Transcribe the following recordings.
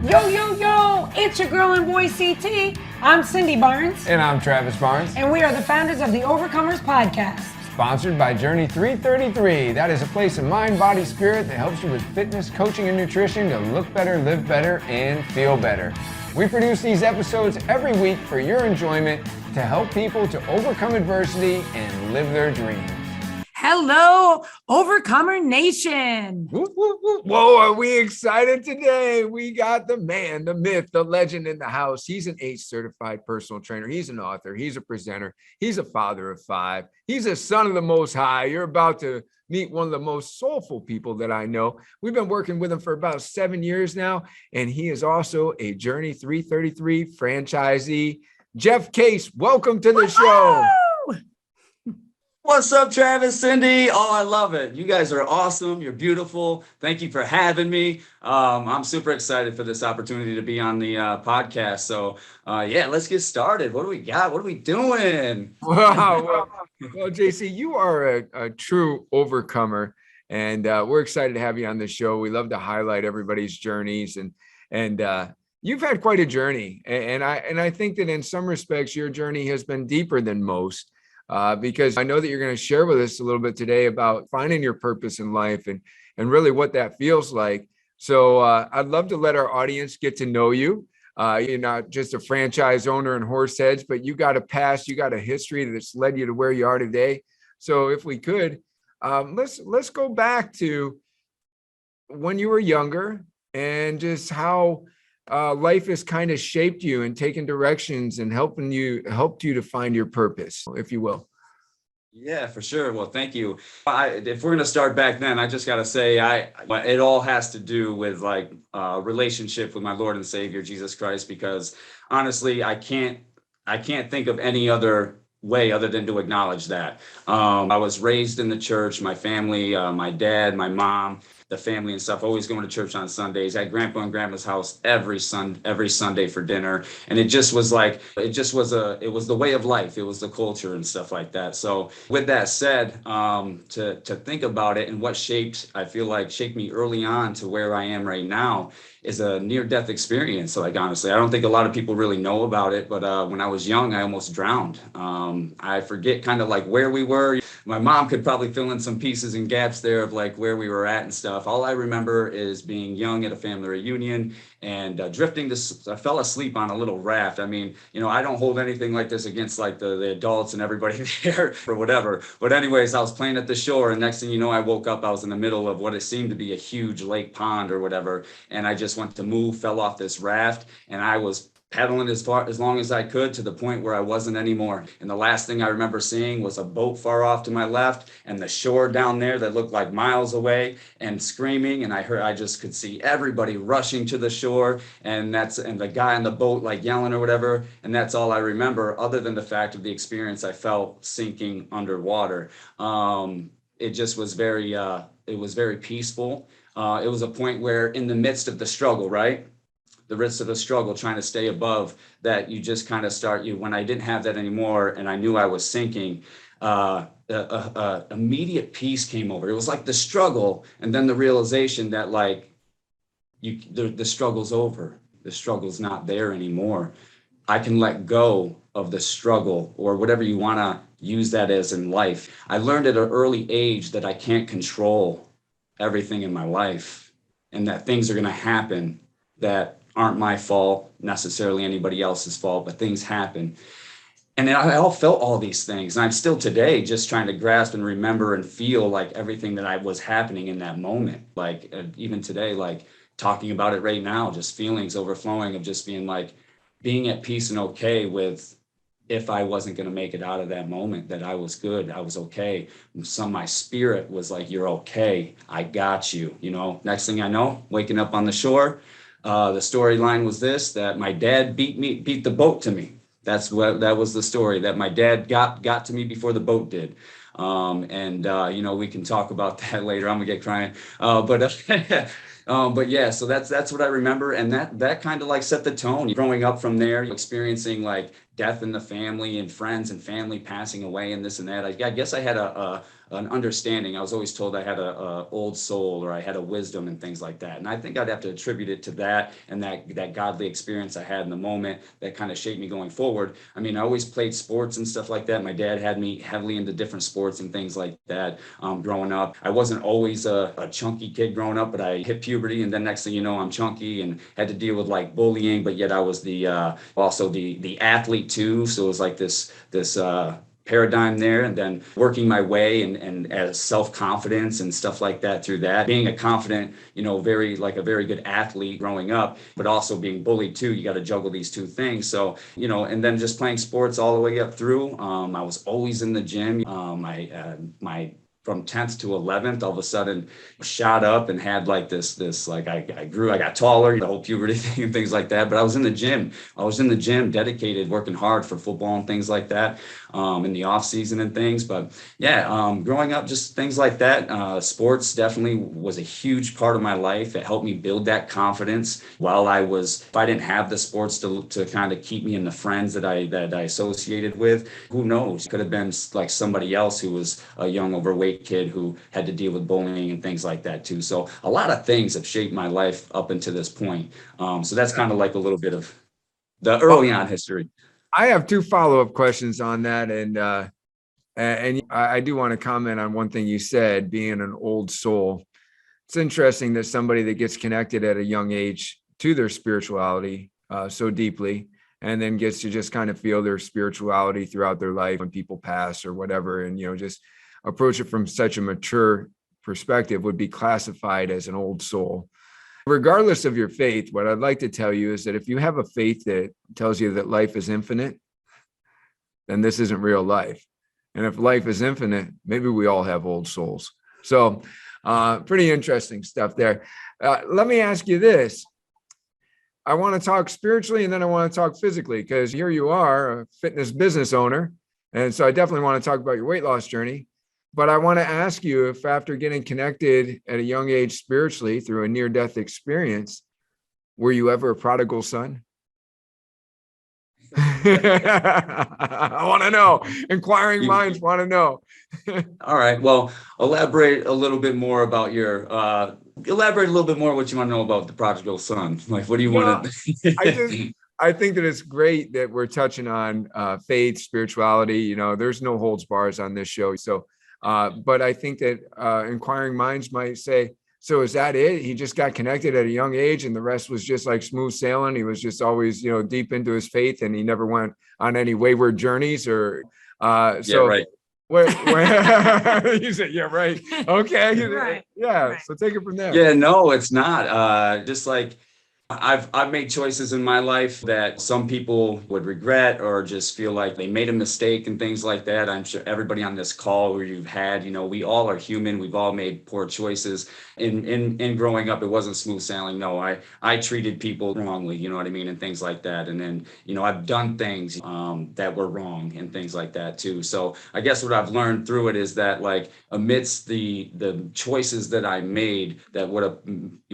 Yo, yo, yo, it's your girl and boy CT. I'm Cindy Barnes. And I'm Travis Barnes. And we are the founders of the Overcomers Podcast. Sponsored by Journey 333. That is a place of mind, body, spirit that helps you with fitness, coaching, and nutrition to look better, live better, and feel better. We produce these episodes every week for your enjoyment to help people to overcome adversity and live their dreams. Hello, Overcomer Nation. Whoa, are we excited today? We got the man, the myth, the legend in the house. He's an ACE certified personal trainer. He's an author. He's a presenter. He's a father of 5. He's a son of the Most High. You're about to meet one of the most soulful people that I know. We've been working with him for about 7 years now, and he is also a Journey 333 franchisee. Jeff Case, welcome to the show. What's up, Travis, Cindy? Oh, I love it. You guys are awesome. You're beautiful. Thank you for having me. I'm super excited for this opportunity to be on the podcast. So, yeah, let's get started. What do we got? What are we doing? Wow. Well, JC, you are a true overcomer, and we're excited to have you on the show. We love to highlight everybody's journeys, and you've had quite a journey. And I think that in some respects, your journey has been deeper than most. Because I know that you're going to share with us a little bit today about finding your purpose in life and really what that feels like. So I'd love to let our audience get to know you. You're not just a franchise owner in Horseheads, but you got a past, you got a history that's led you to where you are today. So if we could, let's go back to when you were younger and just how life has kind of shaped you and taken directions and helped you to find your purpose, if you will. Yeah, for sure. Well, thank you. If we're going to start back then, I just got to say, it all has to do with like relationship with my Lord and Savior, Jesus Christ, because honestly, I can't think of any other way other than to acknowledge that. I was raised in the church, my family, my dad, my mom, the family and stuff, always going to church on Sundays. At grandpa and grandma's house every Sunday for dinner. And it just was like, it was the way of life. It was the culture and stuff like that. So with that said, to think about it and what I feel like shaped me early on to where I am right now is a near-death experience. So like, honestly, I don't think a lot of people really know about it, but when I was young, I almost drowned. I forget kind of like where we were. My mom could probably fill in some pieces and gaps there of like where we were at and stuff. All I remember is being young at a family reunion and I fell asleep on a little raft. I mean, I don't hold anything like this against like the adults and everybody there or whatever. But anyways, I was playing at the shore, and next thing you know, I woke up, I was in the middle of what it seemed to be a huge lake pond or whatever. And I just went to move, fell off this raft, and I was paddling as long as I could to the point where I wasn't anymore. And the last thing I remember seeing was a boat far off to my left and the shore down there that looked like miles away and screaming. And I just could see everybody rushing to the shore and the guy on the boat like yelling or whatever. And that's all I remember, other than the fact of the experience I felt sinking underwater. It just was it was very peaceful. It was a point where in the midst of the struggle, right? The midst of the struggle, trying to stay above that, you just kind of when I didn't have that anymore and I knew I was sinking, immediate peace came over. It was like the struggle and then the realization that like the struggle's over. The struggle's not there anymore. I can let go of the struggle or whatever you want to use that as in life. I learned at an early age that I can't control everything in my life and that things are going to happen that aren't my fault, necessarily anybody else's fault, but things happen. And I all felt all these things. And I'm still today just trying to grasp and remember and feel like everything that was happening in that moment. Like even today, like talking about it right now, just feelings overflowing of just being at peace and okay with if I wasn't going to make it out of that moment, that I was good, I was okay. My spirit was like, you're okay, I got you. Next thing I know, waking up on the shore, the storyline was that my dad beat the boat to me. That was the story, that my dad got to me before the boat did. We can talk about that later. I'm gonna get crying. But yeah, so that's what I remember. And that kind of like set the tone growing up from there, experiencing like death in the family and friends and family passing away and this and that. I guess I had a an understanding. I was always told I had a old soul, or I had a wisdom and things like that. And I think I'd have to attribute it to that, and that godly experience I had in the moment that kind of shaped me going forward. I mean, I always played sports and stuff like that. My dad had me heavily into different sports and things like that growing up. I wasn't always a chunky kid growing up, but I hit puberty, and then next thing you know, I'm chunky and had to deal with like bullying, but yet I was also the athlete too. So it was like this paradigm there, and then working my way and as self-confidence and stuff like that through that, being a confident, very like a very good athlete growing up, but also being bullied too. You got to juggle these two things. So, and then just playing sports all the way up through. I was always in the gym. My from 10th to 11th, all of a sudden shot up and had like this like I got taller, the whole puberty thing and things like that. But I was in the gym. Dedicated, working hard for football and things like that in the off season and things. But yeah, growing up, just things like that. Sports definitely was a huge part of my life. It helped me build that confidence while if I didn't have the sports to kind of keep me in the friends that I associated with, who knows? Could have been like somebody else who was a young overweight kid who had to deal with bullying and things like that too. So a lot of things have shaped my life up until this point. So that's kind of like a little bit of the early on history. I have two follow-up questions on that. And I do want to comment on one thing you said, being an old soul. It's interesting that somebody that gets connected at a young age to their spirituality so deeply, and then gets to just kind of feel their spirituality throughout their life when people pass or whatever, and, just approach it from such a mature perspective, would be classified as an old soul. Regardless of your faith, what I'd like to tell you is that if you have a faith that tells you that life is infinite, then this isn't real life. And if life is infinite, maybe we all have old souls. So pretty interesting stuff there. Let me ask you this. I want to talk spiritually, and then I want to talk physically, because here you are, a fitness business owner. And so I definitely want to talk about your weight loss journey. But I want to ask you if, after getting connected at a young age spiritually through a near-death experience, were you ever a prodigal son? I want to know. Inquiring minds want to know. All right. Well, elaborate a little bit more what you want to know about the prodigal son. Like, what do you want to? I think that it's great that we're touching on faith, spirituality. There's no holds bars on this show. So, but I think that inquiring minds might say, so is that it? He just got connected at a young age, and the rest was just like smooth sailing. He was just always, deep into his faith, and he never went on any wayward journeys or so. Right. Where you said, yeah, right. Okay. Right. Yeah. Right. So take it from there. Yeah, no, it's not. Just like I've made choices in my life that some people would regret or just feel like they made a mistake and things like that. I'm sure everybody on this call where you've had, we all are human. We've all made poor choices. In growing up, it wasn't smooth sailing. No, I treated people wrongly, you know what I mean, and things like that. And then, I've done things that were wrong and things like that too. So I guess what I've learned through it is that, like, amidst the choices that I made, that would have,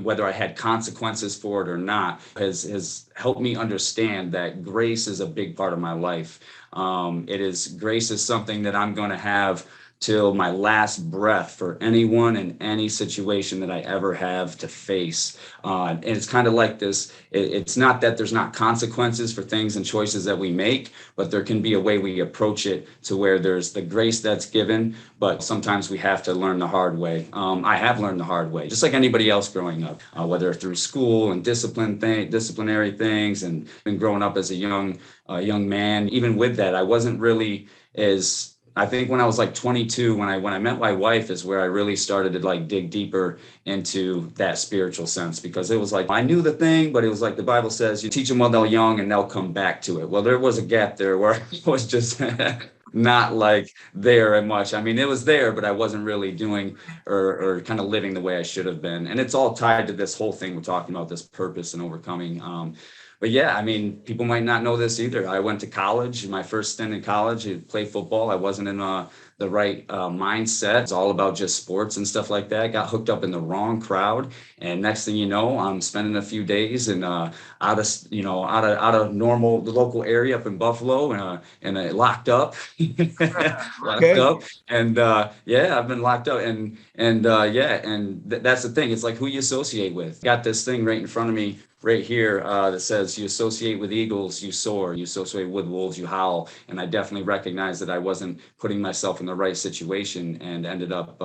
whether I had consequences for it or not, has helped me understand that grace is a big part of my life. Grace is something that I'm going to have till my last breath for anyone in any situation that I ever have to face. And it's kind of like this. It's not that there's not consequences for things and choices that we make, but there can be a way we approach it to where there's the grace that's given, but sometimes we have to learn the hard way. I have learned the hard way, just like anybody else growing up, whether through school and disciplinary things, and been growing up as a young man. Even with that, I wasn't really I think when I was like 22, when I met my wife, is where I really started to like dig deeper into that spiritual sense, because it was like, I knew the thing, but it was like the Bible says, you teach them while they're young and they'll come back to it. Well, there was a gap there where I was just not like there much. I mean, it was there, but I wasn't really doing or kind of living the way I should have been. And it's all tied to this whole thing we're talking about, this purpose and overcoming. But yeah, I mean, people might not know this either. I went to college. My first stint in college, I played football. I wasn't in the right mindset. It's all about just sports and stuff like that. Got hooked up in the wrong crowd, and next thing you know, I'm spending a few days in out of normal the local area up in Buffalo, and locked up, locked Okay. up, and yeah, I've been locked up, and that's the thing. It's like who you associate with. Got this thing right in front of me right here that says you associate with eagles, you soar, you associate with wolves, you howl. And I definitely recognized that I wasn't putting myself in the right situation and ended up,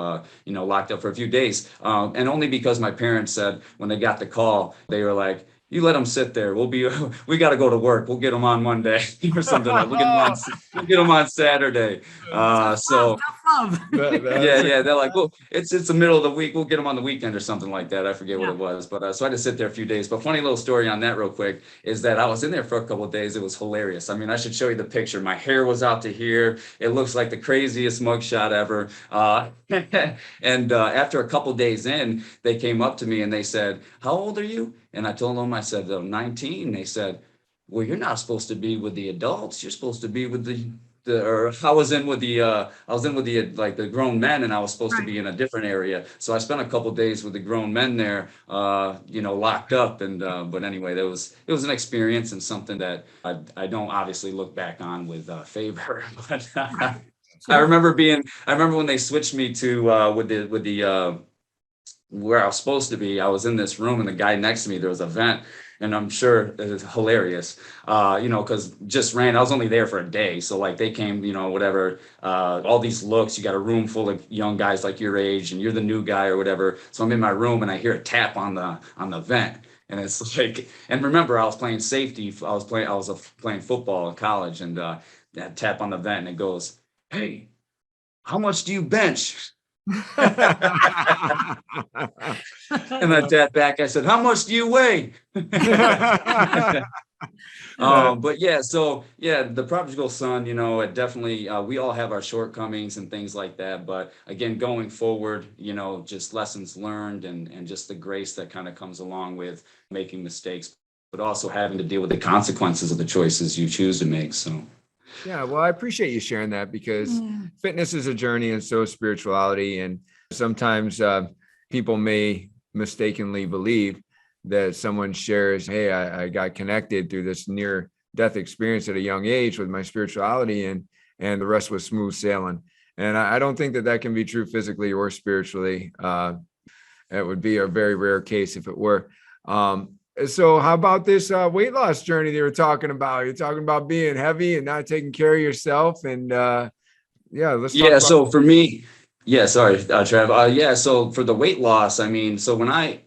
locked up for a few days. And only because my parents said when they got the call, they were like, you let them sit there. We got to go to work. We'll get them on Monday or something like. We'll get them on Saturday. So Tough love. yeah. They're like, well, it's the middle of the week. We'll get them on the weekend or something like that. I forget what Yeah. it was, but so I had to sit there a few days. But funny little story on that, real quick, is that I was in there for a couple of days. It was hilarious. I mean, I should show you the picture. My hair was out to here. It looks like the craziest mugshot ever. And after a couple days in, they came up to me and they said, "How old are you?" And I told them, I said, "I'm 19." They said, "Well, you're not supposed to be with the adults. You're supposed to be with or I was in with the like the grown men, and I was supposed to Right. be in a different area. So I spent a couple days with the grown men there, locked up. And but anyway, it was an experience and something that I don't obviously look back on with favor. But I Sure. remember when they switched me to with the where I was supposed to be. I was in this room, and the guy next to me, there was a vent, and I'm sure it was hilarious, because I was only there for a day. So like they came, whatever, all these looks, you got a room full of young guys like your age, and you're the new guy or whatever. So I'm in my room and I hear a tap on the vent. And it's like, and remember, I was playing safety. I was playing football in college, and that tap on the vent, and it goes, "Hey, how much do you bench?" And I sat back. I said, "How much do you weigh?" But yeah, so yeah, the prodigal son, it definitely, we all have our shortcomings and things like that. But again, going forward, just lessons learned, and just the grace that kind of comes along with making mistakes, but also having to deal with the consequences of the choices you choose to make. So. Yeah, well, I appreciate you sharing that, because fitness is a journey, and so is spirituality. And sometimes people may mistakenly believe that someone shares, "Hey, I got connected through this near death experience at a young age with my spirituality, and the rest was smooth sailing." And I don't think that can be true physically or spiritually. It would be a very rare case if it were. So how about this weight loss journey they were talking about? You're talking about being heavy and not taking care of yourself. And let's talk Yeah, about. so for me, yeah, sorry, Trav. Yeah, so for the weight loss, I mean, so when I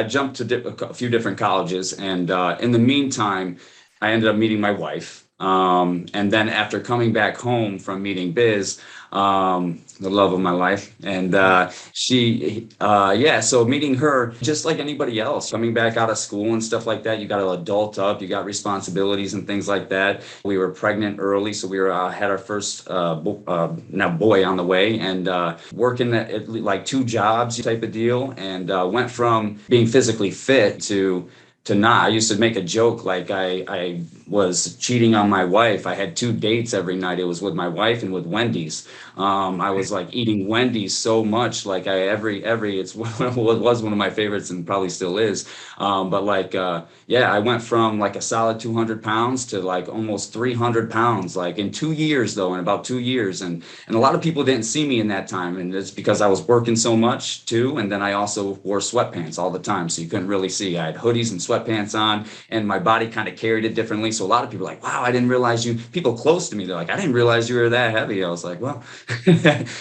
jumped to a few different colleges, and in the meantime, I ended up meeting my wife. And then after coming back home from meeting Biz, the love of my life, and so meeting her, just like anybody else, coming back out of school and stuff like that, you got to adult up, you got responsibilities and things like that. We were pregnant early, so we had our first now boy on the way, and working at like two jobs type of deal, and went from being physically fit to not. I used to make a joke like I was cheating on my wife. I had two dates every night. It was with my wife and with Wendy's. I was like eating Wendy's so much, like it's it was one of my favorites and probably still is. But like I went from like a solid 200 pounds to like almost 300 pounds, like in 2 years though, in about 2 years. And a lot of people didn't see me in that time, and it's because I was working so much too. And then I also wore sweatpants all the time, so you couldn't really see. I had hoodies and sweatpants on, and my body kind of carried it differently. So a lot of people are like, "Wow, I didn't realize you." People close to me, they're like, "I didn't realize you were that heavy." I was like, "Well,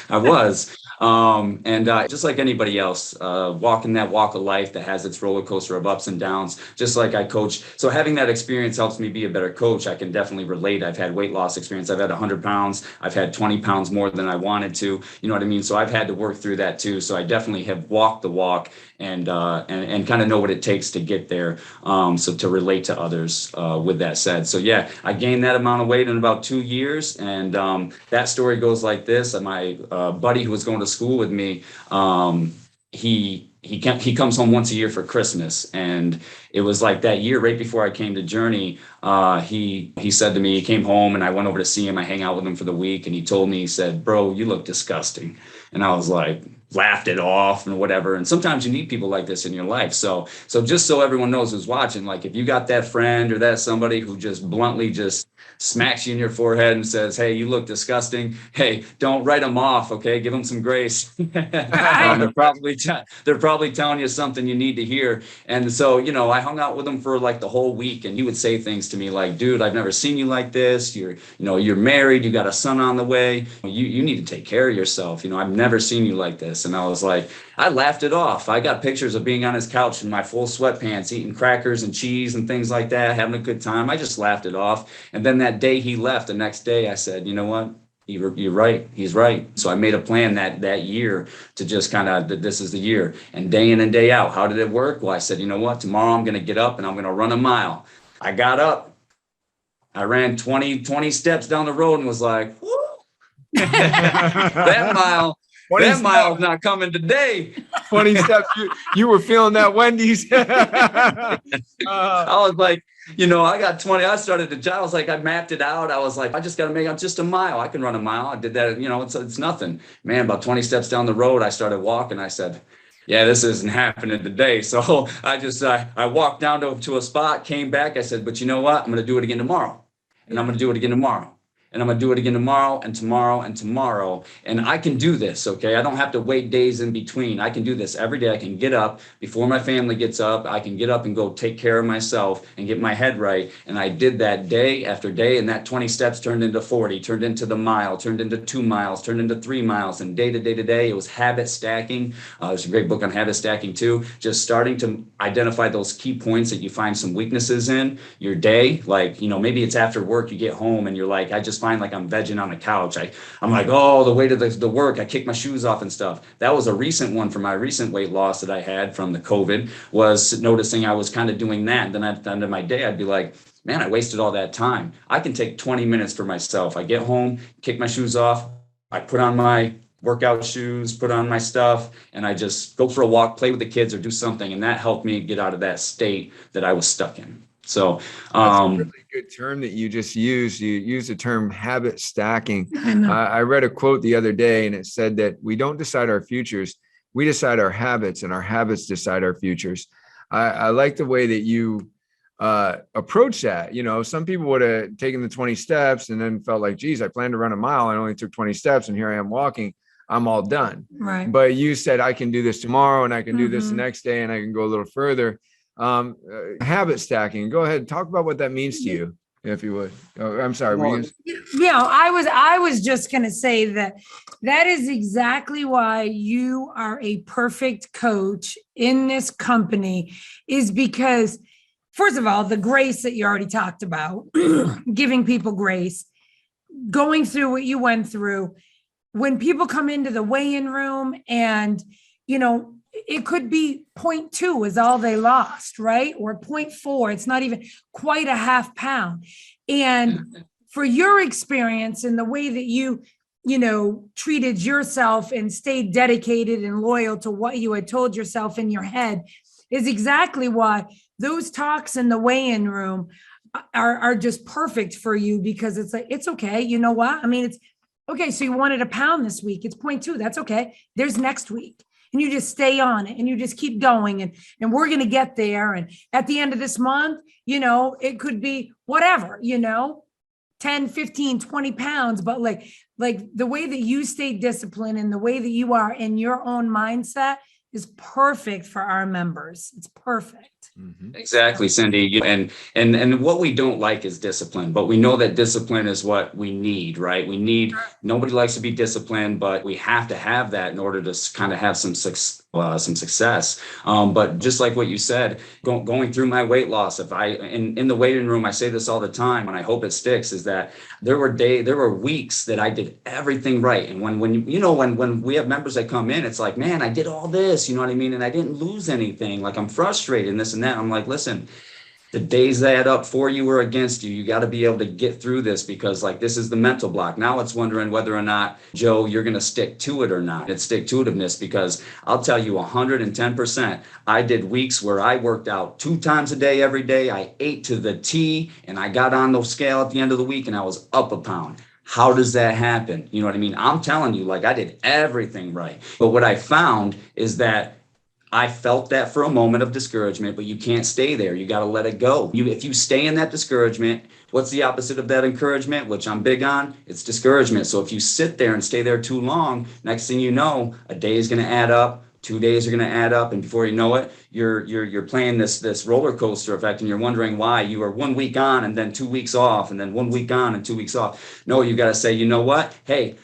I was." And just like anybody else, walking that walk of life that has its roller coaster of ups and downs, just like I coach. So having that experience helps me be a better coach. I can definitely relate. I've had weight loss experience. I've had 100 pounds. I've had 20 pounds more than I wanted to. You know what I mean? So I've had to work through that too. So I definitely have walked the walk, and kind of know what it takes to get there. So to relate to others with that said. So yeah, I gained that amount of weight in about 2 years. And that story goes like this. My buddy who was going to school with me, he he comes home once a year for Christmas. And it was like that year right before I came to Journey, he said to me, he came home and I went over to see him. I hang out with him for the week, and he told me, he said, "Bro, you look disgusting." And I was like, laughed it off and whatever. And sometimes you need people like this in your life. So just so everyone knows who's watching, like if you got that friend or that somebody who just bluntly just smacks you in your forehead and says, "Hey, you look disgusting," hey, don't write them off. Okay. Give them some grace. They're probably telling you something you need to hear. And so, I hung out with him for like the whole week, and he would say things to me like, "Dude, I've never seen you like this. You're married, you got a son on the way. You need to take care of yourself. I've never seen you like this." And I was like, I laughed it off. I got pictures of being on his couch in my full sweatpants, eating crackers and cheese and things like that, having a good time. I just laughed it off. And then that day he left, the next day I said, "You know what? You're right. He's right." So I made a plan that year to just kind of, this is the year. And day in and day out, how did it work? Well, I said, "You know what? Tomorrow I'm going to get up and I'm going to run a mile." I got up. I ran 20 steps down the road and was like, "Woo." That mile's not coming today. 20 steps. You were feeling that Wendy's. I was like, I got 20. I started to jog. I was like, I mapped it out. I was like, I just got to make up just a mile. I can run a mile. I did that. It's nothing, man. About 20 steps down the road, I started walking. I said, "Yeah, this isn't happening today." So I walked down to a spot, came back. I said, "But you know what? I'm going to do it again tomorrow. And I'm going to do it again tomorrow. And I'm going to do it again tomorrow and tomorrow and tomorrow. And I can do this, okay? I don't have to wait days in between. I can do this every day. I can get up before my family gets up. I can get up and go take care of myself and get my head right." And I did that day after day. And that 20 steps turned into 40, turned into the mile, turned into 2 miles, turned into 3 miles. And day to day to day, it was habit stacking. There's a great book on habit stacking too. Just starting to identify those key points that you find some weaknesses in your day. Like, maybe it's after work, you get home and you're like, I just find like I'm vegging on the couch. I'm like, oh, the weight of the work, I kick my shoes off and stuff. That was a recent one for my recent weight loss that I had from the COVID, was noticing I was kind of doing that. And then at the end of my day, I'd be like, man, I wasted all that time. I can take 20 minutes for myself. I get home, kick my shoes off. I put on my workout shoes, put on my stuff, and I just go for a walk, play with the kids, or do something. And that helped me get out of that state that I was stuck in. So that's a really good term that you just used. You used the term habit stacking. I read a quote the other day, and it said that we don't decide our futures. We decide our habits, and our habits decide our futures. I like the way that you approach that. Some people would have taken the 20 steps and then felt like, geez, I planned to run a mile. I only took 20 steps and here I am walking. I'm all done. Right. But you said, I can do this tomorrow and I can do this the next day and I can go a little further. Habit stacking. Go ahead. Talk about what that means to you, if you would. Oh, I'm sorry. I was just going to say that is exactly why you are a perfect coach in this company, is because, first of all, the grace that you already talked about, giving people grace, going through what you went through. When people come into the weigh-in room and, it could be 0.2 is all they lost, right? Or 0.4. It's not even quite a half pound. And for your experience and the way that you treated yourself and stayed dedicated and loyal to what you had told yourself in your head, is exactly why those talks in the weigh-in room are just perfect for you, because it's like, it's okay. You know what? I mean, it's okay. So you wanted a pound this week. It's 0.2. That's okay. There's next week. And you just stay on it and you just keep going, and we're going to get there. And at the end of this month, it could be whatever, 10, 15, 20 pounds, but like the way that you stay disciplined and the way that you are in your own mindset is perfect for our members. It's perfect. Mm-hmm. Exactly, Cindy. And what we don't like is discipline, but we know that discipline is what we need, right? Nobody likes to be disciplined, but we have to have that in order to kind of have some success. But just like what you said, going through my weight loss, in the waiting room, I say this all the time, and I hope it sticks, is that there were weeks that I did everything right. And when we have members that come in, it's like, man, I did all this, you know what I mean? And I didn't lose anything. Like, I'm frustrated and this and that. I'm like, listen, The days add up for you or against you. You got to be able to get through this, because like this is the mental block. Now it's wondering whether or not, Joe, you're going to stick to it or not. It's stick to itiveness, because I'll tell you 110%. I did weeks where I worked out 2 times a day every day. I ate to the T, and I got on the scale at the end of the week and I was up a pound. How does that happen? You know what I mean? I'm telling you, like, I did everything right. But what I found is that I felt that for a moment of discouragement, but you can't stay there. You got to let it go. If you stay in that discouragement, what's the opposite of that encouragement, which I'm big on? It's discouragement. So if you sit there and stay there too long, next thing you know, a day is going to add up. 2 days are going to add up, and before you know it, you're playing this roller coaster effect, and you're wondering why you are 1 week on and then 2 weeks off, and then 1 week on and 2 weeks off. No, you got to say, you know what? Hey,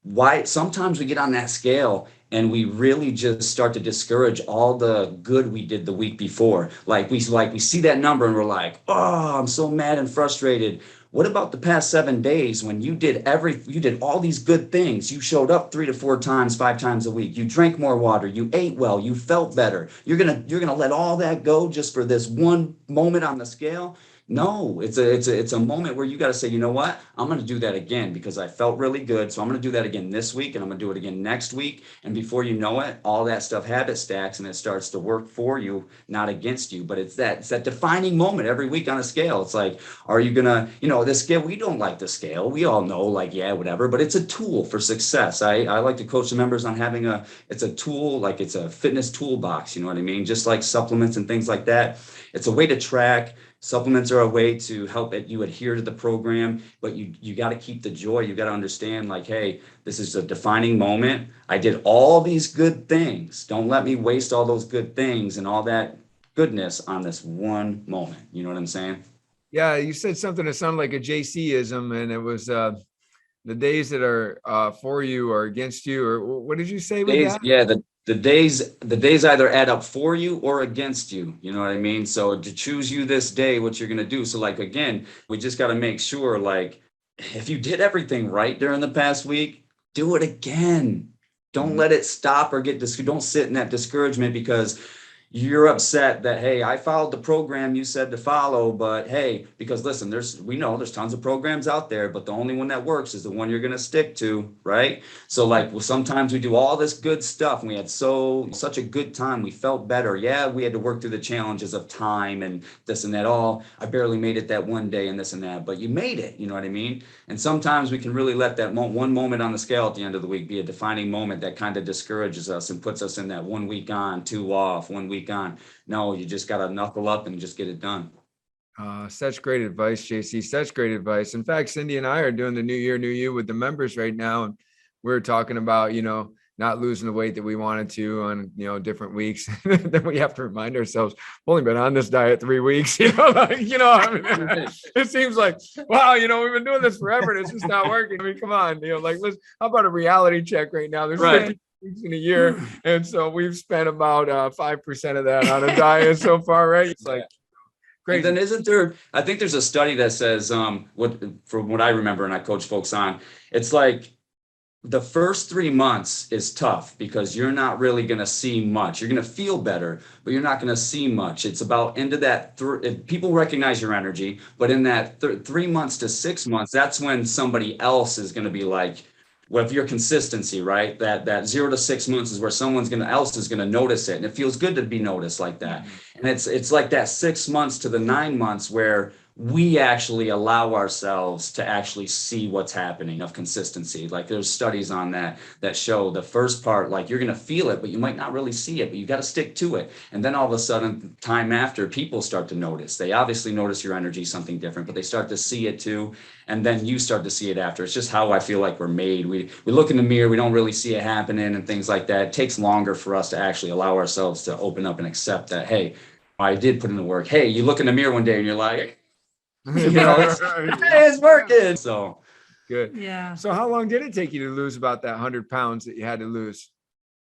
why sometimes we get on that scale and we really just start to discourage all the good we did the week before. We see that number and we're like, oh, I'm so mad and frustrated. What about the past 7 days when you did all these good things? You showed up 3 to 4 times, 5 times a week. You drank more water. You ate well. You felt better. You're gonna let all that go just for this one moment on the scale? No, it's a moment where you got to say, you know what? I'm going to do that again because I felt really good. So I'm going to do that again this week, and I'm going to do it again next week. And before you know it, all that stuff habit stacks and it starts to work for you, not against you. But it's that defining moment every week on a scale. It's like, are you going to, the scale, we don't like the scale. We all know, like, yeah, whatever, but it's a tool for success. I like to coach the members on having it's a tool, like it's a fitness toolbox. You know what I mean? Just like supplements and things like that. It's a way to track. Supplements are a way to help you adhere to the program, but you got to keep the joy. You got to understand, like, hey, this is a defining moment. I did all these good things. Don't let me waste all those good things and all that goodness on this one moment. You know what I'm saying? Yeah, you said something that sounded like a JC-ism, and it was the days that are for you or against you, or what did you say with that? Yeah, the days either add up for you or against you. You know what I mean? So to choose you this day, what you're gonna do. So like again, we just got to make sure, like, if you did everything right during the past week, do it again. Don't let it stop or don't sit in that discouragement because you're upset that, hey, I followed the program you said to follow, but hey, because listen, we know there's tons of programs out there, but the only one that works is the one you're going to stick to, right? So like, well, sometimes we do all this good stuff and we had such a good time, we felt better. Yeah, we had to work through the challenges of time and this and that. I barely made it that one day and this and that, but you made it. You know what I mean? And sometimes we can really let that one moment on the scale at the end of the week be a defining moment that kind of discourages us and puts us in that 1 week on, 2 off, 1 week on. No, you just got to knuckle up and just get it done. Such great advice, JC. Such great advice. In fact, Cindy and I are doing the New Year, New You with the members right now. And we're talking about, not losing the weight that we wanted to on, different weeks. Then we have to remind ourselves, we've only been on this diet 3 weeks. It seems like, wow, we've been doing this forever and it's just not working. I mean, come on, how about a reality check right now? There's right. 50 weeks in a year. And so we've spent about 5% of that on a diet so far, right? It's like, and then isn't there, I think there's a study that says, from what I remember, and I coach folks on, it's like the first 3 months is tough because you're not really going to see much. You're going to feel better, but you're not going to see much. It's about into that, people recognize your energy, but in that 3 months to 6 months, that's when somebody else is going to be like, well, if your consistency, right? That 0 to 6 months is where someone else is going to notice it. And it feels good to be noticed like that. And it's like that 6 months to the 9 months where we actually allow ourselves to actually see what's happening of consistency. Like there's studies on that show the first part, like you're going to feel it, but you might not really see it, but you got to stick to it. And then all of a sudden, time after, people start to notice. They obviously notice your energy, something different, but they start to see it too. And then you start to see it after. It's just how I feel like we're made. We look in the mirror, we don't really see it happening and things like that. It takes longer for us to actually allow ourselves to open up and accept that, hey, I did put in the work. Hey, you look in the mirror one day and you're like, it's working. So good. Yeah. So how long did it take you to lose about that 100 pounds that you had to lose?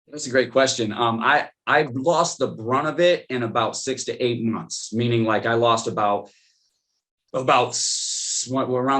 That's a great question. I lost the brunt of it in about 6 to 8 months, meaning like I lost about around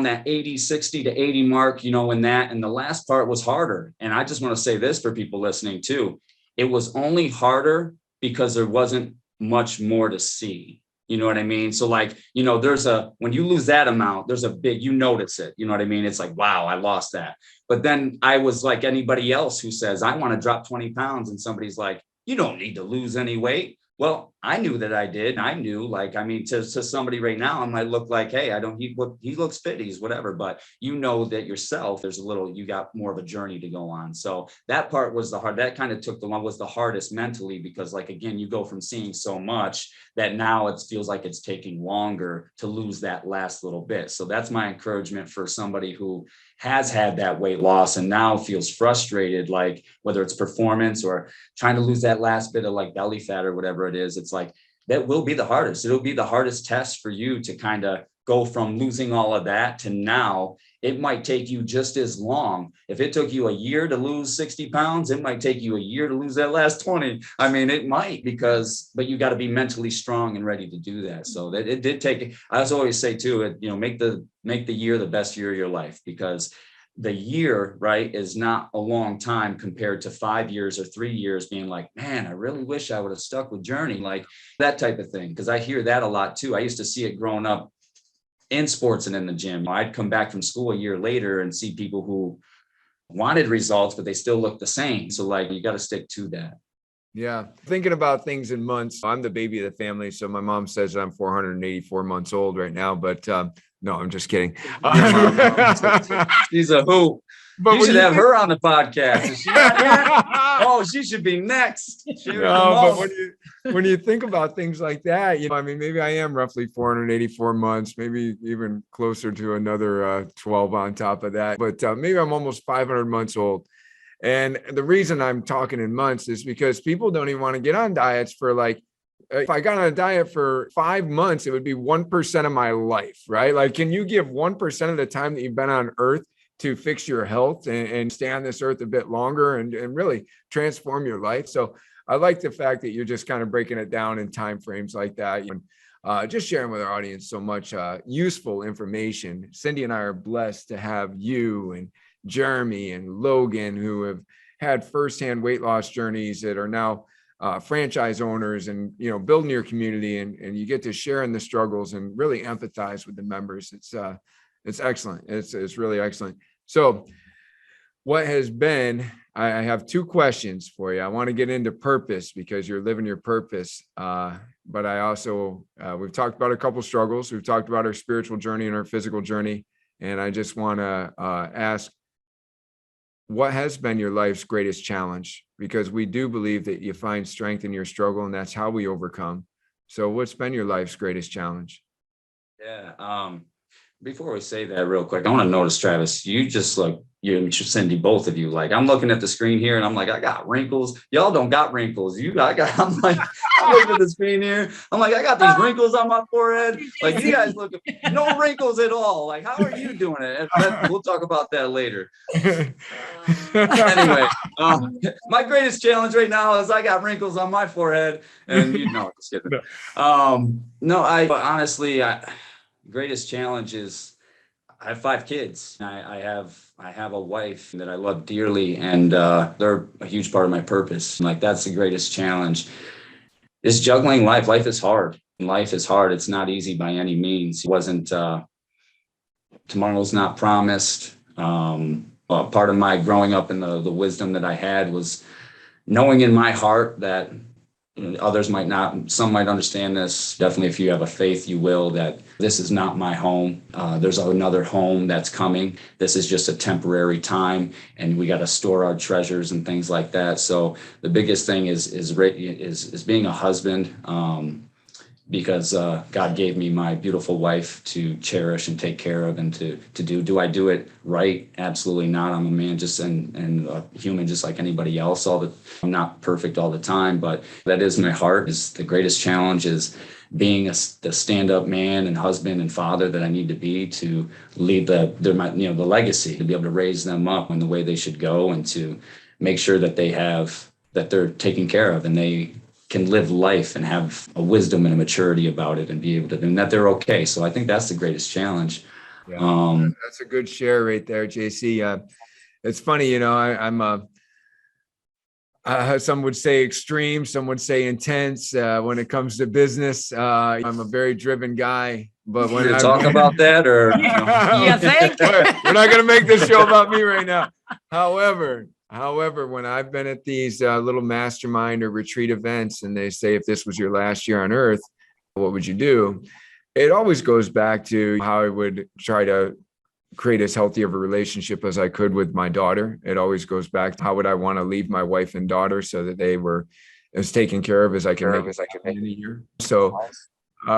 that 60 to 80 mark, in that. And the last part was harder. And I just want to say this for people listening too. It was only harder because there wasn't much more to see. You know what I mean? So like, when you lose that amount, there's a big, you notice it, you know what I mean? It's like, wow, I lost that. But then I was like anybody else who says, I want to drop 20 pounds. And somebody's like, you don't need to lose any weight. Well, I knew that I did. I knew, like, I mean, to somebody right now, I might look like, hey, he looks fit, he's whatever, but you know that yourself, you got more of a journey to go on. So that part was that kind of was the hardest mentally, because like, again, you go from seeing so much that now it feels like it's taking longer to lose that last little bit. So that's my encouragement for somebody who has had that weight loss and now feels frustrated, like whether it's performance or trying to lose that last bit of like belly fat or whatever it is. It's like, that will be the hardest. It'll be the hardest test for you to kind of go from losing all of that to now. It might take you just as long. If it took you a year to lose 60 pounds, it might take you a year to lose that last 20. I mean, it might, but you got to be mentally strong and ready to do that. So that it did take, I always say too, make the year the best year of your life, because the year, right, is not a long time compared to 5 years or 3 years being like, man, I really wish I would have stuck with Journey, like that type of thing. Because I hear that a lot too. I used to see it growing up in sports and in the gym. I'd come back from school a year later and see people who wanted results, but they still look the same. So like, you got to stick to that. Yeah. Thinking about things in months. I'm the baby of the family. So my mom says I'm 484 months old right now, but no, I'm just kidding. She's a hoop. But you should have her on the podcast. Is she not here? Oh, she should be next. No, but when you think about things like that, I mean, maybe I am roughly 484 months, maybe even closer to another 12 on top of that. But maybe I'm almost 500 months old. And the reason I'm talking in months is because people don't even want to get on diets for like, if I got on a diet for 5 months, it would be 1% of my life, right? Like, can you give 1% of the time that you've been on earth to fix your health and stay on this earth a bit longer and really transform your life? So I like the fact that you're just kind of breaking it down in time frames like that. And just sharing with our audience so much useful information. Cindy and I are blessed to have you and Jeremy and Logan, who have had firsthand weight loss journeys that are now franchise owners and, building your community, and you get to share in the struggles and really empathize with the members. It's excellent. It's really excellent. So what has been, I have 2 questions for you. I want to get into purpose because you're living your purpose. But I also, we've talked about a couple struggles. We've talked about our spiritual journey and our physical journey. And I just want to ask, what has been your life's greatest challenge? Because we do believe that you find strength in your struggle, and that's how we overcome. So what's been your life's greatest challenge? Yeah. Before we say that real quick, I want to notice, Travis, you just look, you and Cindy, both of you, like, I'm looking at the screen here and I'm like, I got wrinkles. Y'all don't got wrinkles. I'm looking at the screen here. I'm like, I got these wrinkles on my forehead. Like, you guys look, no wrinkles at all. Like, how are you doing it? We'll talk about that later. Anyway, my greatest challenge right now is I got wrinkles on my forehead, and just kidding. Honestly, greatest challenge is I have 5 kids. I have a wife that I love dearly, and they're a huge part of my purpose. Like, that's the greatest challenge, is juggling life. Life is hard. Life is hard. It's not easy by any means. It wasn't, tomorrow's not promised. Part of my growing up in the wisdom that I had was knowing in my heart that others might not, some might understand this. Definitely, if you have a faith, you will, that this is not my home. There's another home that's coming. This is just a temporary time, and we got to store our treasures and things like that. So the biggest thing is being a husband, because God gave me my beautiful wife to cherish and take care of and to do. Do I do it right? Absolutely not. I'm a man and a human just like anybody else. I'm not perfect all the time, but that is my heart. Is the greatest challenge is being the stand-up man and husband and father that I need to be to lead the legacy, to be able to raise them up in the way they should go, and to make sure that they're taken care of and they can live life and have a wisdom and a maturity about it, and be able to, and that they're okay. So I think that's the greatest challenge. Yeah, that's a good share right there, JC. It's funny, some would say extreme, some would say intense. When it comes to business, I'm a very driven guy. But when I talk about that, or You think? we're not going to make this show about me right now. However, when I've been at these little mastermind or retreat events, and they say, if this was your last year on earth, what would you do? It always goes back to how I would try to create as healthy of a relationship as I could with my daughter. It always goes back to how would I want to leave my wife and daughter so that they were as taken care of as I can make in a year. So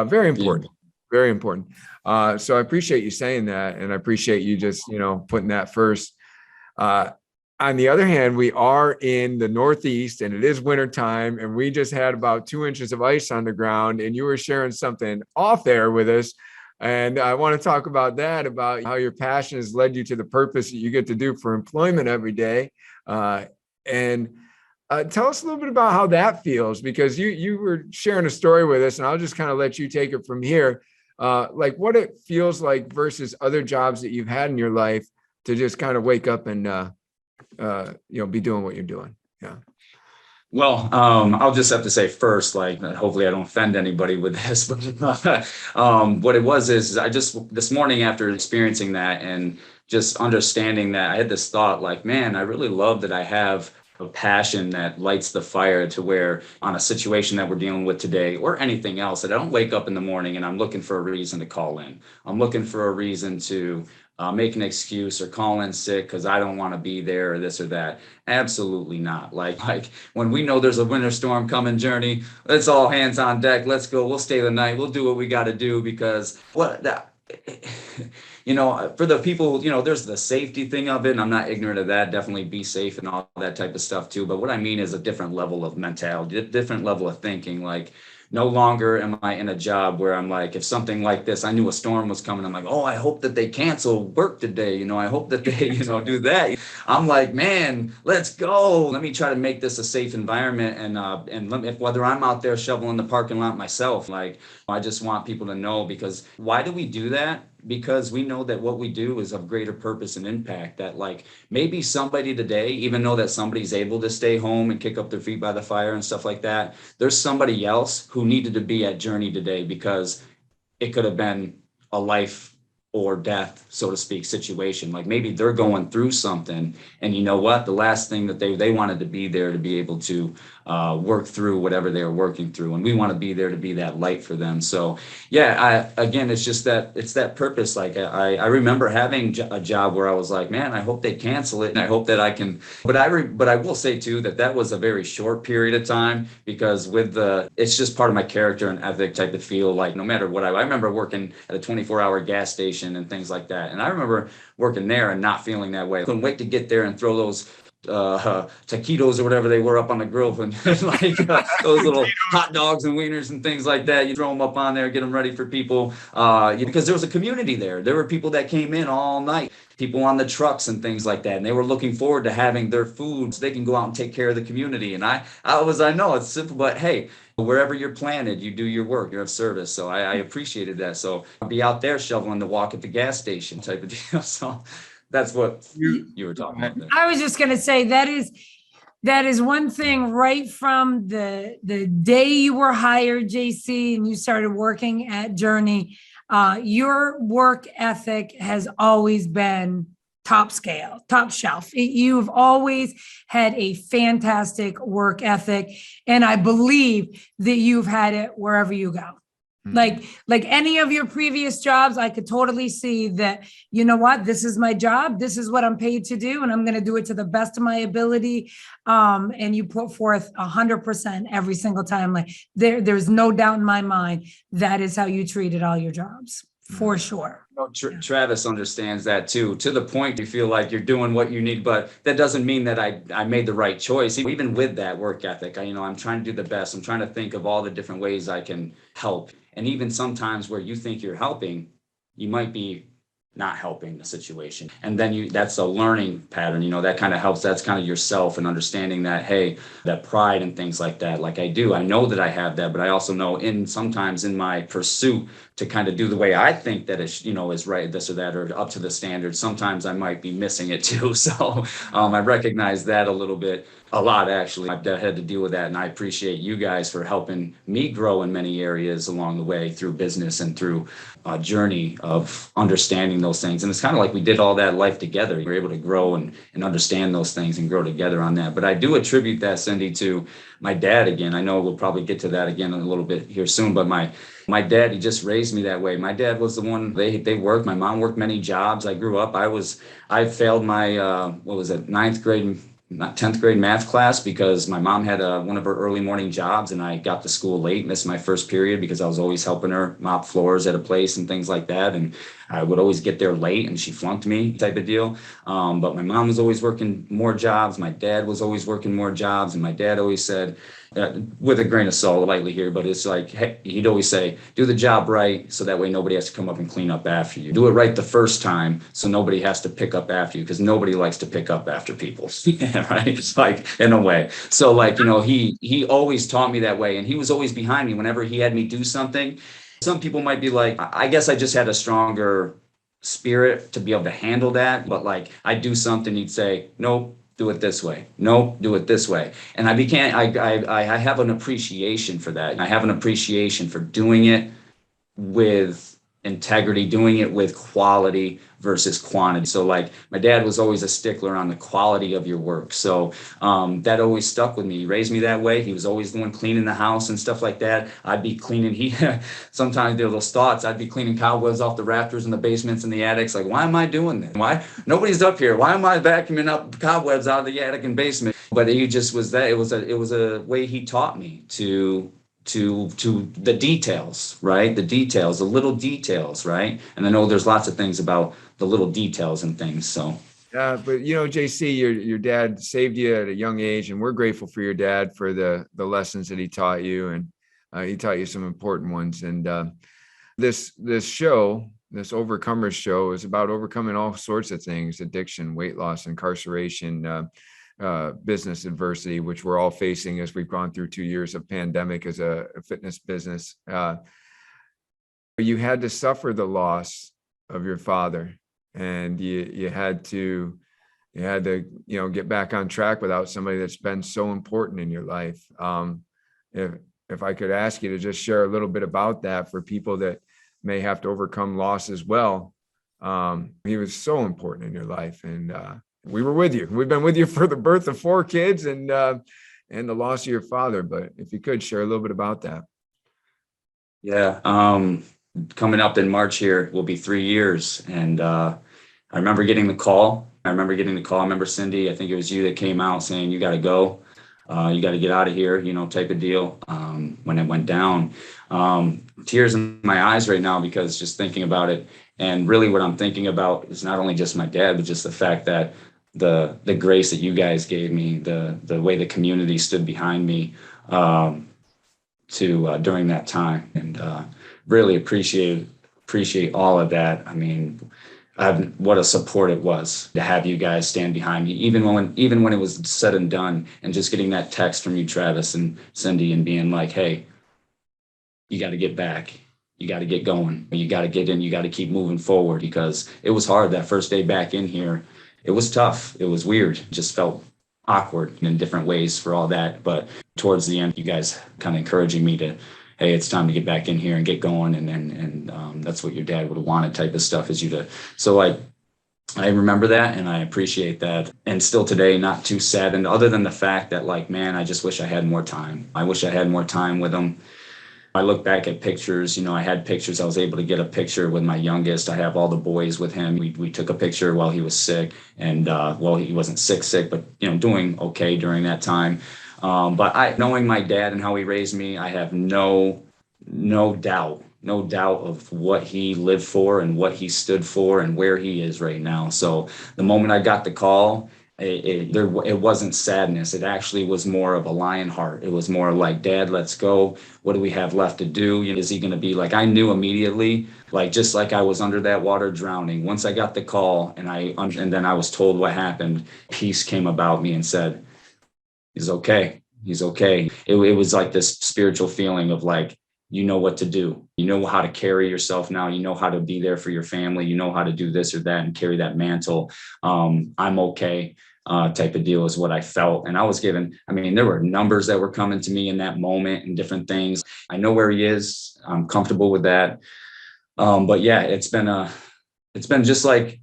very important, very important. So I appreciate you saying that. And I appreciate you just, putting that first. On the other hand, we are in the Northeast and it is wintertime, and we just had about 2 inches of ice on the ground, and you were sharing something off air with us. And I want to talk about that, about how your passion has led you to the purpose that you get to do for employment every day. And tell us a little bit about how that feels, because you were sharing a story with us, and I'll just kind of let you take it from here. Like what it feels like versus other jobs that you've had in your life to just kind of wake up and, be doing what you're doing. Yeah. Well, I'll just have to say first, like, hopefully I don't offend anybody with this, but what it was is I just this morning, after experiencing that and just understanding that, I had this thought like, man, I really love that I have a passion that lights the fire to where on a situation that we're dealing with today or anything else, that I don't wake up in the morning and I'm looking for a reason to call in. I'm looking for a reason to make an excuse or call in sick because I don't want to be there or this or that. Absolutely not. Like when we know there's a winter storm coming, Journey, let's all hands on deck. Let's go. We'll stay the night. We'll do what we got to do, because for the people, there's the safety thing of it. And I'm not ignorant of that. Definitely be safe and all that type of stuff too. But what I mean is a different level of mentality, different level of thinking. Like, no longer am I in a job where I'm like, if something like this, I knew a storm was coming, I'm like, oh, I hope that they cancel work today. I hope that they, do that. I'm like, man, let's go. Let me try to make this a safe environment. And let me, whether I'm out there shoveling the parking lot myself, like, I just want people to know, because why do we do that? Because we know that what we do is of greater purpose and impact, that like maybe somebody today, even though that somebody's able to stay home and kick up their feet by the fire and stuff like that, there's somebody else who needed to be at Journey today, because it could have been a life or death, so to speak, situation. Like maybe they're going through something, and you know what? The last thing that they wanted to be there to be able to work through whatever they were working through. And we want to be there to be that light for them. So yeah, it's just that it's that purpose. Like I remember having a job where I was like, man, I hope they cancel it. And I hope that I can, but I will say too, that was a very short period of time, because it's just part of my character and ethic type of feel. Like no matter what, I remember working at a 24-hour gas station and things like that. And I remember working there and not feeling that way. I couldn't wait to get there and throw those taquitos or whatever they were up on the grill, and like those little hot dogs and wieners and things like that. You throw them up on there, get them ready for people, because there was a community there. There were people that came in all night, people on the trucks and things like that, and they were looking forward to having their food so they can go out and take care of the community. And I know it's simple, but hey, wherever you're planted, you do your work, you're of service. So I appreciated that. So I'll be out there shoveling the walk at the gas station type of deal. So that's what you were talking about there. I was just going to say that is one thing right from the day you were hired, JC, and you started working at Journey. Your work ethic has always been top scale, top shelf. You've always had a fantastic work ethic, and I believe that you've had it wherever you go. Like any of your previous jobs, I could totally see that, you know what, this is my job. This is what I'm paid to do. And I'm going to do it to the best of my ability. And you put forth 100% every single time. Like there's no doubt in my mind, that is how you treated all your jobs, for sure. Travis understands that too, to the point you feel like you're doing what you need, but that doesn't mean that I made the right choice. Even with that work ethic, I'm trying to do the best. I'm trying to think of all the different ways I can help. And even sometimes where you think you're helping, you might be not helping the situation. And then that's a learning pattern, that kind of helps. That's kind of yourself and understanding that, hey, that pride and things like that. Like I know that I have that, but I also know sometimes in my pursuit to kind of do the way I think that is right, this or that, or up to the standard, sometimes I might be missing it too. So I recognize that a little bit. A lot, actually. I've had to deal with that, and I appreciate you guys for helping me grow in many areas along the way through business and through a journey of understanding those things. And it's kind of like we did all that life together. We were able to grow and understand those things and grow together on that. But I do attribute that, Cindy, to my dad again. I know we'll probably get to that again in a little bit here soon, but my dad, he just raised me that way. My dad was the one, they worked. My mom worked many jobs. I grew up. I failed my, what was it, ninth grade, not 10th grade math class because my mom had one of her early morning jobs and I got to school late, missed my first period because I was always helping her mop floors at a place and things like that. And I would always get there late and she flunked me type of deal. But my mom was always working more jobs. My dad was always working more jobs. And my dad always said, with a grain of salt lightly here, but it's like, hey, he'd always say, do the job right. So that way nobody has to come up and clean up after you. Do it right the first time. So nobody has to pick up after you because nobody likes to pick up after people. Right. It's like in a way. So like, he always taught me that way. And he was always behind me whenever he had me do something. Some people might be like, I guess I just had a stronger spirit to be able to handle that. But like I do something, he'd say, nope, do it this way. No, do it this way. And I have an appreciation for that. I have an appreciation for doing it with integrity, doing it with quality versus quantity. So like my dad was always a stickler on the quality of your work. So that always stuck with me. He raised me that way. He was always the one cleaning the house and stuff like that. I'd be cleaning. Sometimes there were those thoughts. I'd be cleaning cobwebs off the rafters in the basements and the attics. Like, why am I doing this? Why nobody's up here? Why am I vacuuming up cobwebs out of the attic and basement? But he just was that. It was a way he taught me to the details, right? The details, the little details, right? And I know there's lots of things about the little details and things. So but JC, your dad saved you at a young age, and we're grateful for your dad for the lessons that he taught you, and he taught you some important ones. And this show, this Overcomers show, is about overcoming all sorts of things: addiction, weight loss, incarceration, business adversity, which we're all facing as we've gone through 2 years of pandemic as a fitness business. You had to suffer the loss of your father, and you had to get back on track without somebody that's been so important in your life. If I could ask you to just share a little bit about that for people that may have to overcome loss as well. He was so important in your life, and we were with you. We've been with you for the birth of 4 kids and the loss of your father. But if you could share a little bit about that. Yeah. Coming up in March here will be 3 years. And I remember getting the call. I remember Cindy, I think it was you that came out saying, you got to go. You got to get out of here, type of deal. When it went down, tears in my eyes right now because just thinking about it. And really what I'm thinking about is not only just my dad, but just the fact that the grace that you guys gave me, the way the community stood behind me during that time, and really appreciate all of that. I mean, what a support it was to have you guys stand behind me, even when it was said and done, and just getting that text from you, Travis and Cindy, and being like, hey, you got to get back. You got to get going. You got to get in. You got to keep moving forward, because it was hard that first day back in here. It was tough. It was weird. It just felt awkward in different ways for all that. But towards the end, you guys kind of encouraging me to, hey, it's time to get back in here and get going. And that's what your dad would have wanted type of stuff is you to. So I remember that and I appreciate that. And still today, not too sad. And other than the fact that man, I just wish I had more time. I wish I had more time with him. I look back at pictures, I had pictures. I was able to get a picture with my youngest. I have all the boys with him. We took a picture while he was sick, and he wasn't sick, but doing okay during that time. But knowing my dad and how he raised me, I have no doubt of what he lived for and what he stood for and where he is right now. So the moment I got the call, it wasn't sadness. It actually was more of a lion heart. It was more like, Dad, let's go. What do we have left to do? Is he going to be like, I knew immediately, just like I was under that water drowning. Once I got the call and then I was told what happened, peace came about me and said, he's okay. He's okay. It was like this spiritual feeling of you know what to do. You know how to carry yourself now. You know how to be there for your family. You know how to do this or that and carry that mantle. I'm okay. type of deal is what I felt. And I was given, I mean, there were numbers that were coming to me in that moment and different things. I know where he is. I'm comfortable with that. But yeah, it's been just like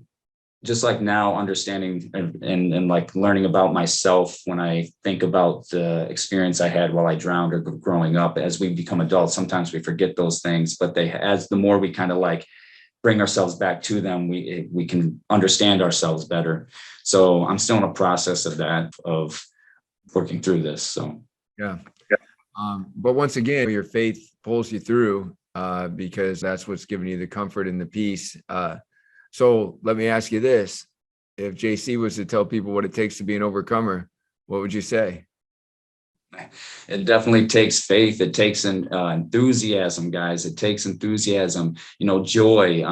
now understanding and like learning about myself when I think about the experience I had while I drowned or growing up. As we become adults, sometimes we forget those things, but as the more we kind of like bring ourselves back to them, we can understand ourselves better. So I'm still in a process of that, of working through this. So yeah. But once again, your faith pulls you through, because that's what's giving you the comfort and the peace. So let me ask you this: if JC was to tell people what it takes to be an overcomer, what would you say? It definitely takes faith. It takes enthusiasm, guys. It takes enthusiasm, joy,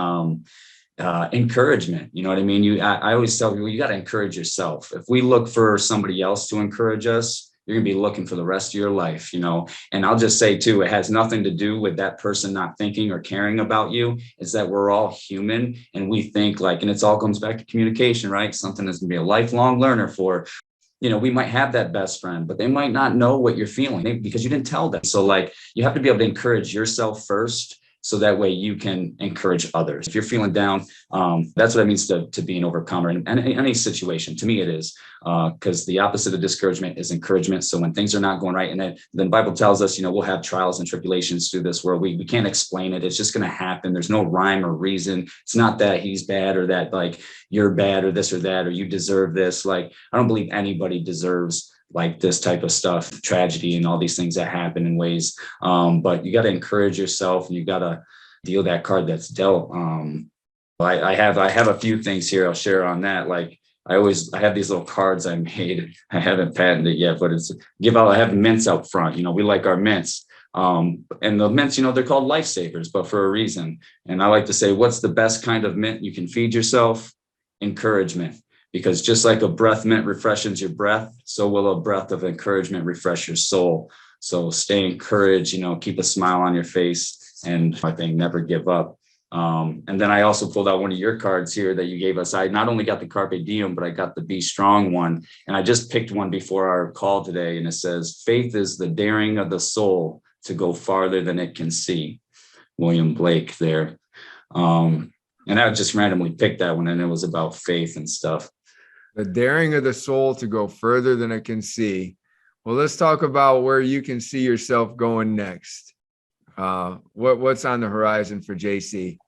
encouragement. You know what I mean? I always tell people, you got to encourage yourself. If we look for somebody else to encourage us, you're going to be looking for the rest of your life, and I'll just say too, it has nothing to do with that person not thinking or caring about you. It's that we're all human and we think and it all comes back to communication, right? Something that's going to be a lifelong learner for, we might have that best friend, but they might not know what you're feeling because you didn't tell them. So you have to be able to encourage yourself first, so that way you can encourage others. If you're feeling down, that's what it means to be an overcomer in any situation. To me, it is, because the opposite of discouragement is encouragement. So when things are not going right, and then the Bible tells us, we'll have trials and tribulations through this world. We can't explain it. It's just going to happen. There's no rhyme or reason. It's not that he's bad or that you're bad or this or that, or you deserve this. I don't believe anybody deserves this type of stuff, tragedy and all these things that happen in ways. But you got to encourage yourself and you got to deal that card that's dealt. I have a few things here I'll share on that. I have these little cards I made. I haven't patented it yet, but I have mints out front. We like our mints. And the mints, they're called lifesavers, but for a reason. And I like to say, what's the best kind of mint you can feed yourself? Encouragement. Because just like a breath mint refreshes your breath, so will a breath of encouragement refresh your soul. So stay encouraged, keep a smile on your face, and I think never give up. And then I also pulled out one of your cards here that you gave us. I not only got the Carpe Diem, but I got the Be Strong one. And I just picked one before our call today. And it says, faith is the daring of the soul to go farther than it can see. William Blake there. And I just randomly picked that one, and it was about faith and stuff. The daring of the soul to go further than it can see. Well, let's talk about where you can see yourself going next. What's on the horizon for JC?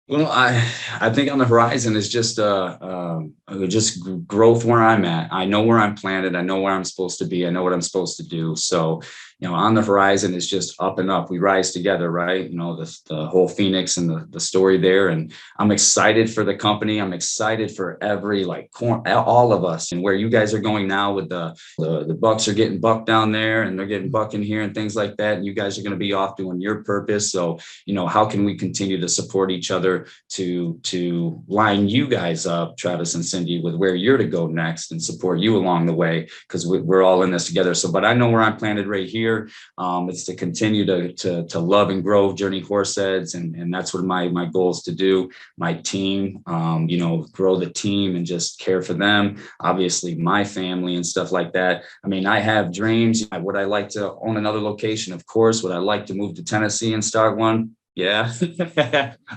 Well, I think on the horizon is just growth where I'm at. I know where I'm planted. I know where I'm supposed to be. I know what I'm supposed to do. So, on the horizon is just up and up. We rise together, right? The whole Phoenix and the story there. And I'm excited for the company. I'm excited for all of us, and where you guys are going now with the Bucks are getting bucked down there and they're getting buck in here and things like that. And you guys are going to be off doing your purpose. So, how can we continue to support each other to line you guys up, Travis and Cindy, with where you're to go next and support you along the way, because we're all in this together. So, but I know where I'm planted right here. It's to continue to love and grow Journey Horseheads, and that's what my goal is to do. My team, grow the team and just care for them. Obviously, my family and stuff like that. I mean, I have dreams. Would I like to own another location? Of course. Would I like to move to Tennessee and start one? Yeah.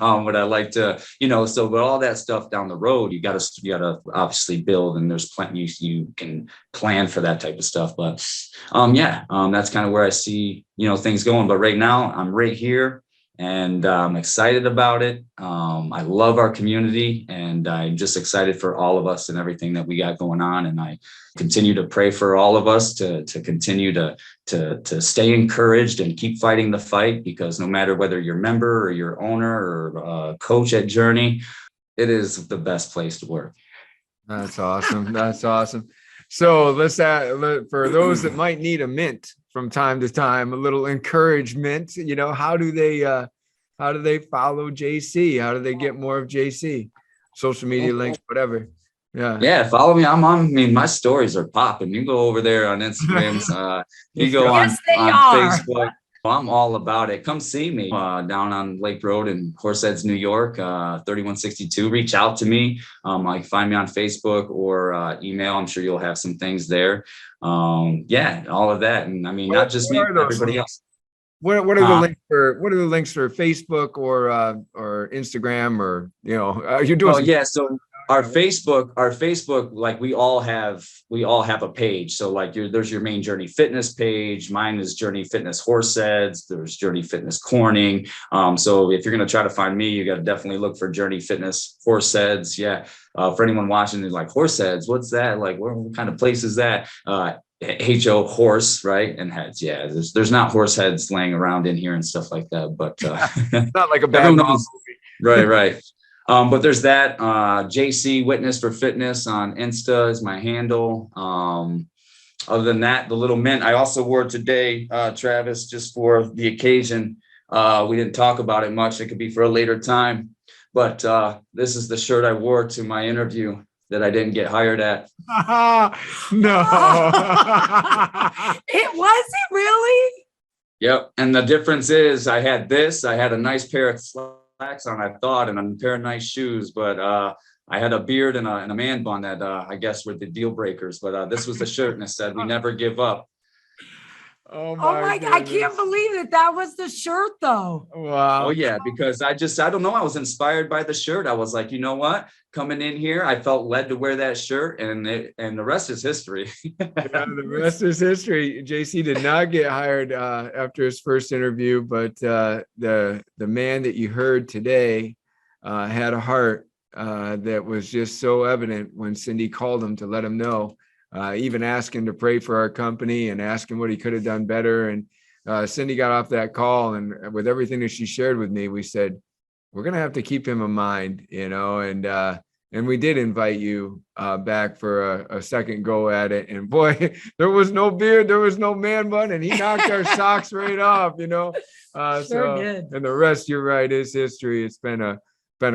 Would I like to, so with all that stuff down the road, you gotta obviously build, and there's plenty you can plan for that type of stuff. But that's kind of where I see, things going. But right now I'm right here, and I'm excited about it. I love our community, and I'm just excited for all of us and everything that we got going on. And I continue to pray for all of us to continue to stay encouraged and keep fighting the fight, because no matter whether you're a member or your owner or a coach at Journey, it is the best place to work. That's awesome. That's awesome. So let's add, for those that might need a mint from time to time, a little encouragement, how do they follow JC? How do they get more of JC? Social media links, whatever. Yeah, follow me. My stories are popping. You go over there on Instagram, you go on Facebook. I'm all about it. Come see me down on Lake Road in Horseheads, New York, 3162. Reach out to me. Like find me on Facebook or email. I'm sure you'll have some things there. Yeah, all of that. And I mean, not just me, everybody else. What are the links for Facebook or Instagram, or you're doing So our Facebook, like we all have a page. So like there's your main Journey Fitness page. Mine is Journey Fitness Horseheads. There's Journey Fitness Corning. So if you're going to try to find me, you got to definitely look for Journey Fitness Horseheads. Yeah. For anyone watching, like Horseheads, what's that? Like, what kind of place is that? HO horse, right? And heads. Yeah. There's not horse heads laying around in here and stuff like that, but not like a bad movie. Right. But there's that. JC Witness for Fitness on Insta is my handle. Other than that, the little mint I also wore today, Travis, just for the occasion. We didn't talk about it much. It could be for a later time. But this is the shirt I wore to my interview that I didn't get hired at. No. It wasn't really? Yep. And the difference is I had a nice pair of slacks on, I thought, and a pair of nice shoes, but I had a beard and a man bun that I guess were the deal breakers. But this was the shirt, and it said, "We never give up." Oh my God. I can't believe that was the shirt though. Wow. Oh yeah, because I don't know. I was inspired by the shirt. I was like, you know what? Coming in here, I felt led to wear that shirt, and the rest is history. Yeah, the rest is history. JC did not get hired after his first interview, but the man that you heard today had a heart that was just so evident when Cindy called him to let him know. Even asking to pray for our company and asking what he could have done better. And Cindy got off that call, and with everything that she shared with me, we said, we're going to have to keep him in mind, and we did invite you back for a second go at it. And boy, there was no beard, there was no man bun, and he knocked our socks right off, Sure did. And the rest, you're right, is history. It's been a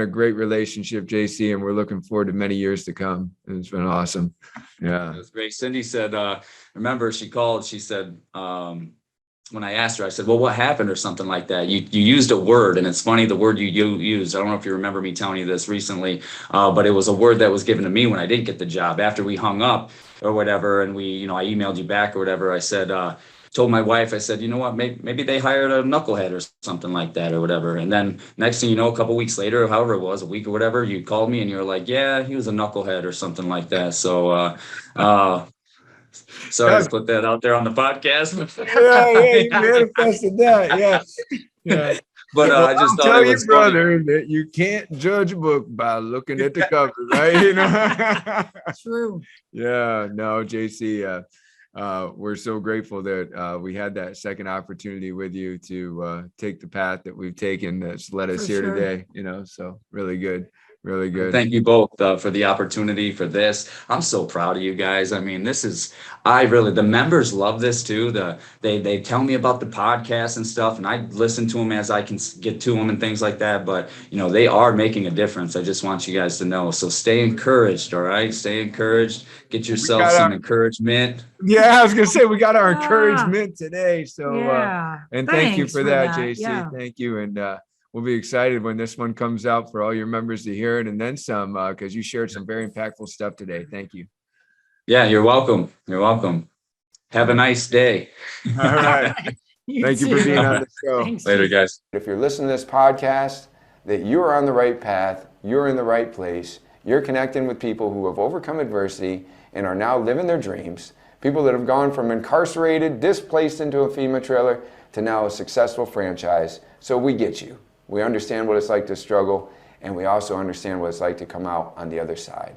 great relationship, JC, and we're looking forward to many years to come. It's been awesome. Yeah. It was great. Cindy said, remember she called, she said, when I asked her, I said, well, what happened or something like that? You used a word, and it's funny, the word you used, I don't know if you remember me telling you this recently, but it was a word that was given to me when I didn't get the job after we hung up or whatever. And I emailed you back or whatever. I said, told my wife, I said, you know what, maybe they hired a knucklehead or something like that or whatever. And then next thing you know, a couple weeks later, however it was, a week or whatever, you called me and you were like, yeah, he was a knucklehead or something like that. So, sorry to put that out there on the podcast. Yeah, you manifested that. Yeah. But I just thought it was brother, that you can't judge a book by looking at the cover, right? True. Yeah, no, JC, we're so grateful that we had that second opportunity with you to take the path that we've taken that's led us here today, so really good. Really good. Thank you both for the opportunity for this. I'm so proud of you guys. I mean, the members love this too. They tell me about the podcast and stuff, and I listen to them as I can get to them and things like that. But, they are making a difference. I just want you guys to know. So stay encouraged. All right. Stay encouraged. Get yourself some encouragement. Yeah, I was going to say, we got our encouragement today. So, and thank you for that, JC. Yeah. Thank you. And, we'll be excited when this one comes out for all your members to hear it, and then some, because you shared some very impactful stuff today. Thank you. Yeah, you're welcome. You're welcome. Have a nice day. All right. Thank you for being on the show. Thanks, Later, guys. If you're listening to this podcast, that you are on the right path, you're in the right place, you're connecting with people who have overcome adversity and are now living their dreams, people that have gone from incarcerated, displaced into a FEMA trailer, to now a successful franchise. So we get you. We understand what it's like to struggle, and we also understand what it's like to come out on the other side.